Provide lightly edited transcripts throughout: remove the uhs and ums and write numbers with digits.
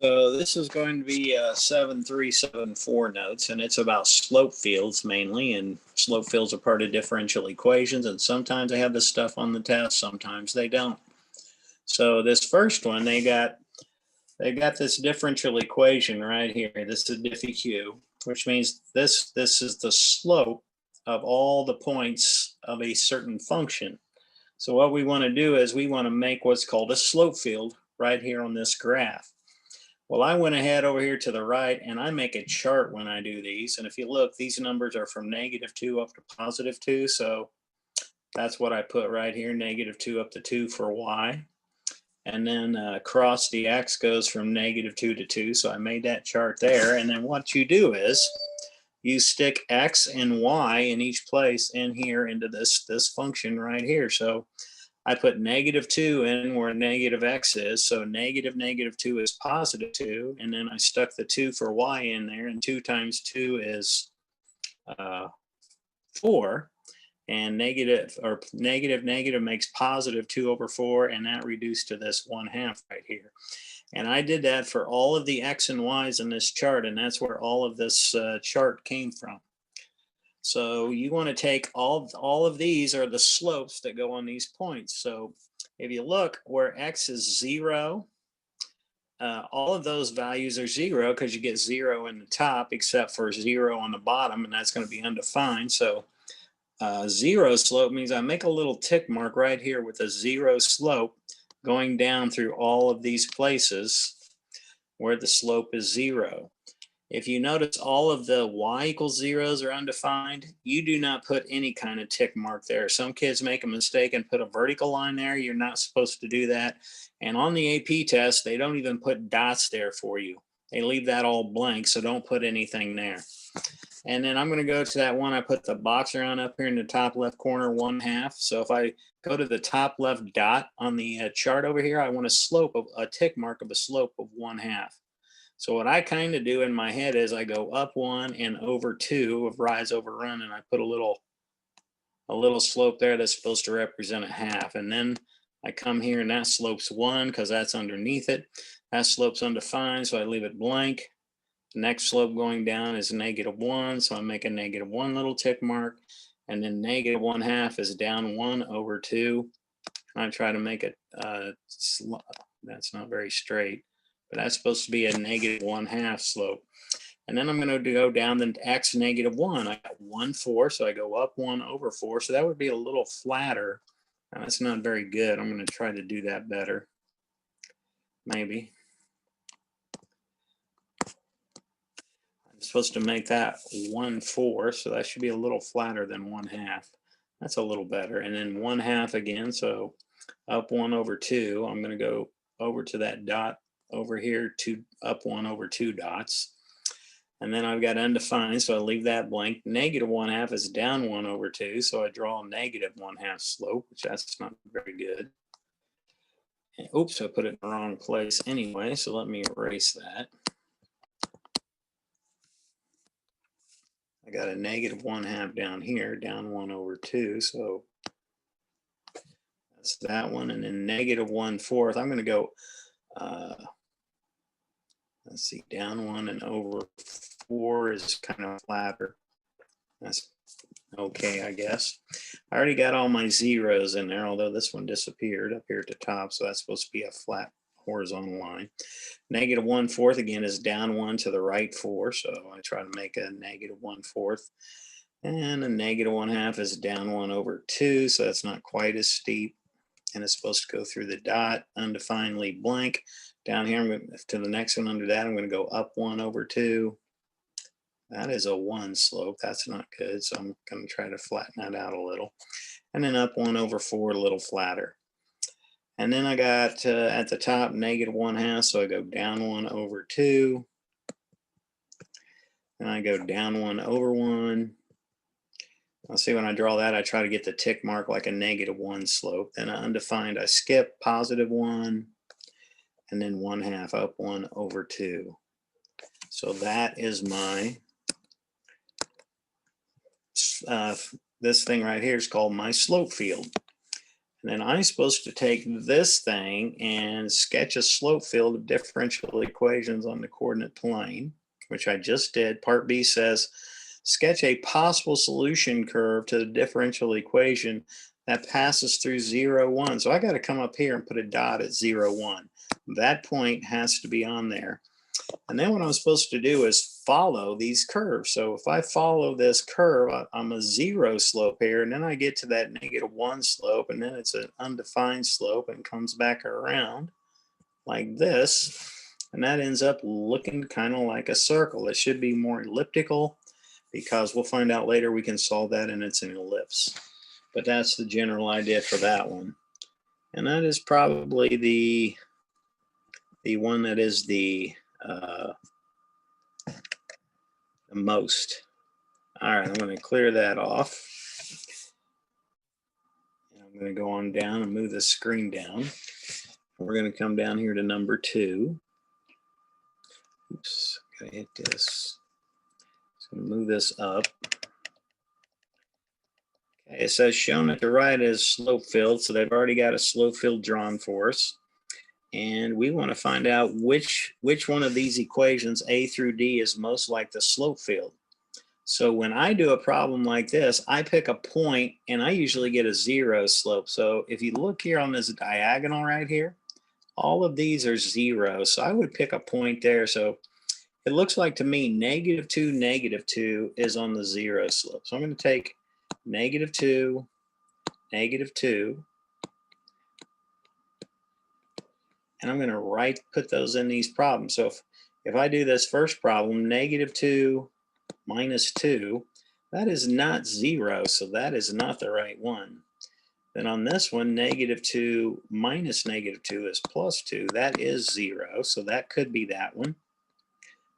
So this is going to be 7374 notes, and it's about slope fields mainly. And slope fields are part of differential equations, and sometimes they have this stuff on the test, sometimes they don't. So this first one, they got this differential equation right here. This is diffie q, which means this is the slope of all the points of a certain function. So what we want to do is we want to make what's called a slope field right here on this graph. Well, I went ahead over here to the right and I make a chart when I do these. And if you look, these numbers are from -2 up to +2. So that's what I put right here, -2 up to 2 for y. And then across the x goes from -2 to 2. So I made that chart there. And then what you do is you stick x and y in each place in here into this function right here. So I put -2 in where negative x is. So -2 is +2. And then I stuck the 2 for y in there. And 2 times 2 is 4. And negative makes +2/4. And that reduced to this 1/2 right here. And I did that for all of the x and y's in this chart. And that's where all of this chart came from. So you want to take all of these are the slopes that go on these points. So if you look where x is 0, all of those values are 0 because you get 0 in the top except for 0 on the bottom, and that's going to be undefined. So 0 slope means I make a little tick mark right here with a 0 slope going down through all of these places where the slope is 0. If you notice all of the y equals 0s are undefined, you do not put any kind of tick mark there. Some kids make a mistake and put a vertical line there. You're not supposed to do that. And on the AP test, they don't even put dots there for you. They leave that all blank, so don't put anything there. And then I'm going to go to that one. I put the box around up here in the top left corner, 1/2. So if I go to the top left dot on the chart over here, I want a tick mark of a slope of 1/2. So what I kind of do in my head is I go up 1 and over 2 of rise over run, and I put a little slope there that's supposed to represent a 1/2. And then I come here and that slope's 1 because that's underneath it. That slope's undefined, so I leave it blank. The next slope going down is -1, so I make a -1 little tick mark. And then -1/2 is down 1 over 2. I try to make it, that's not very straight. But that's supposed to be a -1/2 slope. And then I'm going to go down the x -1. I got 1/4, so I go up 1 over 4. So that would be a little flatter. Now, that's not very good. I'm going to try to do that better. Maybe. I'm supposed to make that 1/4, so that should be a little flatter than 1/2. That's a little better. And then 1/2 again, so up 1 over 2. I'm going to go over to that dot over here to up 1 over 2 dots. And then I've got undefined, so I leave that blank. -1/2 is down 1 over 2, so I draw a -1/2 slope, which that's not very good. And, oops, I put it in the wrong place anyway, so let me erase that. I got a -1/2 down here, down 1 over 2, so that's that one. And then -1/4, I'm going to go let's see, down 1 and over 4 is kind of flatter. That's okay, I guess. I already got all my zeros in there, although this one disappeared up here at the top, so that's supposed to be a flat horizontal line. -1/4 again is down 1 to the right 4, so I try to make a -1/4. And a -1/2 is down 1 over 2, so that's not quite as steep. And it's supposed to go through the dot, undefinedly blank. Down here, I'm going to the next one under that. I'm going to go up 1 over 2. That is a 1 slope. That's not good. So I'm going to try to flatten that out a little. And then up 1 over 4, a little flatter. And then I got at the top -1/2. So I go down 1 over 2. And I go down 1 over 1. I'll see when I draw that, I try to get the tick mark like a -1 slope. Then undefined, I skip +1. And then 1/2 up 1 over 2. So that is my, this thing right here is called my slope field. And then I'm supposed to take this thing and sketch a slope field of differential equations on the coordinate plane, which I just did. Part B says, sketch a possible solution curve to the differential equation that passes through 0, 1. So I got to come up here and put a dot at 0, 1. That point has to be on there. And then what I'm supposed to do is follow these curves. So if I follow this curve, I'm a 0 slope here, and then I get to that -1 slope, and then it's an undefined slope and comes back around like this. And that ends up looking kind of like a circle. It should be more elliptical, because we'll find out later we can solve that and it's an ellipse. But that's the general idea for that one. And that is probably the one that is the most. All right, I'm going to clear that off. And I'm going to go on down and move the screen down. We're going to come down here to number 2. Oops, got to hit this. So I'm going to move this up. Okay, it says shown at the right is slope field, so they've already got a slope field drawn for us. And we want to find out which one of these equations, A through D, is most like the slope field. So when I do a problem like this, I pick a point and I usually get a 0 slope. So if you look here on this diagonal right here, all of these are 0. So I would pick a point there. So it looks like to me -2, -2 is on the 0 slope. So I'm going to take -2, -2. And I'm going to put those in these problems. So if I do this first problem, -2 -2, that is not 0, so that is not the right one. Then on this one, -2 minus -2 is +2. That is 0, so that could be that one.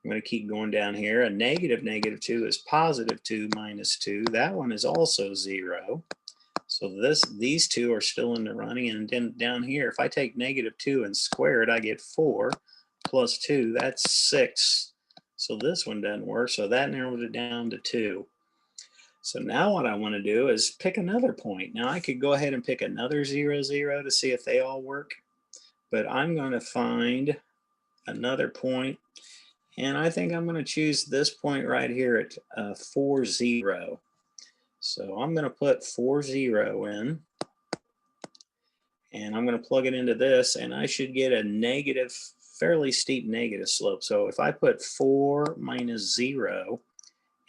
I'm going to keep going down here. A -2 is +2 minus 2. That one is also 0. So these two are still in the running. And then down here, if I take -2 and square it, I get 4 plus 2. That's 6. So this one doesn't work. So that narrows it down to 2. So now what I want to do is pick another point. Now I could go ahead and pick another 0, 0 to see if they all work. But I'm going to find another point. And I think I'm going to choose this point right here at 4, 0. So I'm going to put 4, 0 in, and I'm going to plug it into this, and I should get a negative, fairly steep negative slope. So if I put 4 minus 0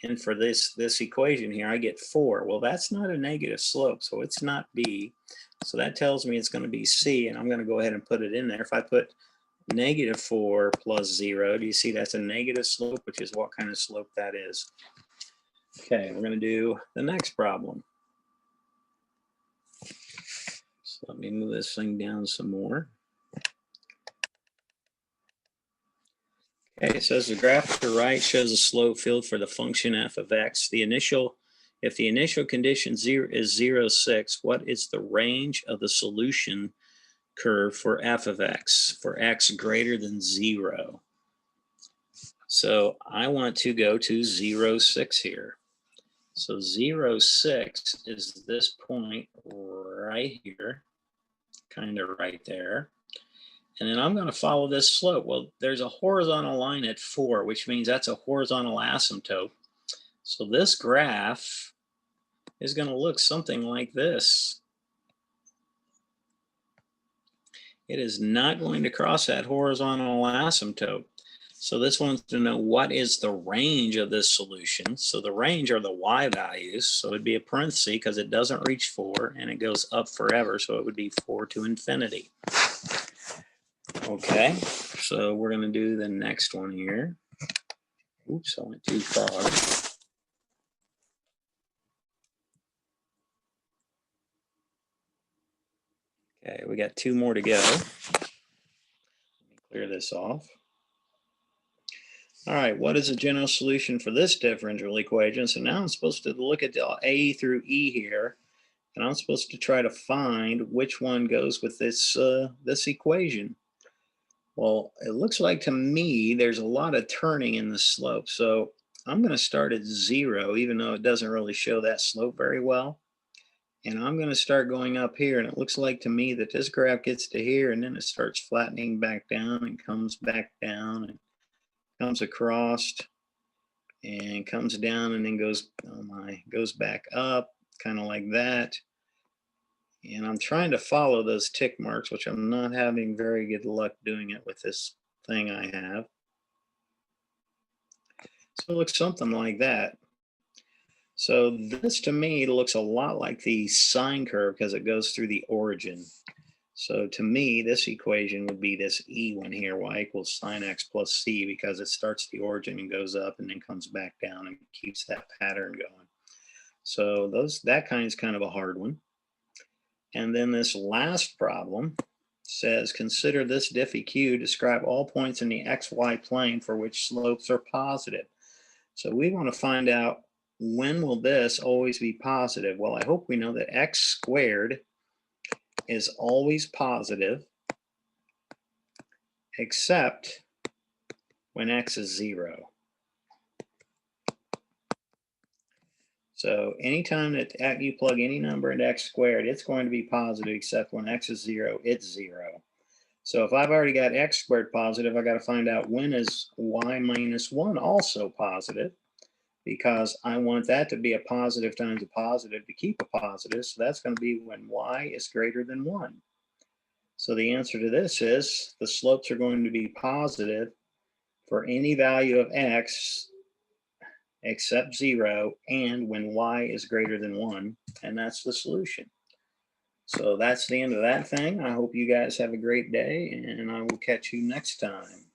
in for this equation here, I get 4. Well, that's not a negative slope, so it's not B. So that tells me it's going to be C, and I'm going to go ahead and put it in there. If I put -4 plus 0, do you see that's a negative slope, which is what kind of slope that is? Okay, we're going to do the next problem. So let me move this thing down some more. Okay, it says the graph to the right shows a slope field for the function f of x. If the initial condition is 0, 6, what is the range of the solution curve for f of x for x greater than 0? So I want to go to 0, 6 here. So 0, 6 is this point right here, kind of right there. And then I'm going to follow this slope. Well, there's a horizontal line at 4, which means that's a horizontal asymptote. So this graph is going to look something like this. It is not going to cross that horizontal asymptote. So this wants to know what is the range of this solution. So the range are the y values. So it'd be a parenthesis because it doesn't reach 4 and it goes up forever. So it would be 4 to infinity. Okay, so we're going to do the next one here. Oops, I went too far. Okay, we got 2 more to go. Let me clear this off. All right, what is the general solution for this differential equation? So now I'm supposed to look at the A through E here, and I'm supposed to try to find which one goes with this equation. Well, it looks like to me there's a lot of turning in the slope. So I'm going to start at 0, even though it doesn't really show that slope very well. And I'm going to start going up here, and it looks like to me that this graph gets to here, and then it starts flattening back down and comes back down and comes across and comes down and then goes, oh my, goes back up, kind of like that. And I'm trying to follow those tick marks, which I'm not having very good luck doing it with this thing I have. So it looks something like that. So this to me looks a lot like the sine curve because it goes through the origin. So to me, this equation would be this E one here, y equals sine x plus c, because it starts the origin and goes up and then comes back down and keeps that pattern going. So that kind is kind of a hard one. And then this last problem says, consider this diffie q, describe all points in the xy plane for which slopes are positive. So we want to find out, when will this always be positive? Well, I hope we know that x squared is always positive, except when x is 0. So anytime that you plug any number into x squared, it's going to be positive, except when x is 0, it's 0. So if I've already got x squared positive, I got to find out when is y minus 1 also positive, because I want that to be a positive times a positive to keep a positive. So that's going to be when y is greater than 1. So the answer to this is the slopes are going to be positive for any value of x except 0 and when y is greater than 1. And that's the solution. So that's the end of that thing. I hope you guys have a great day, and I will catch you next time.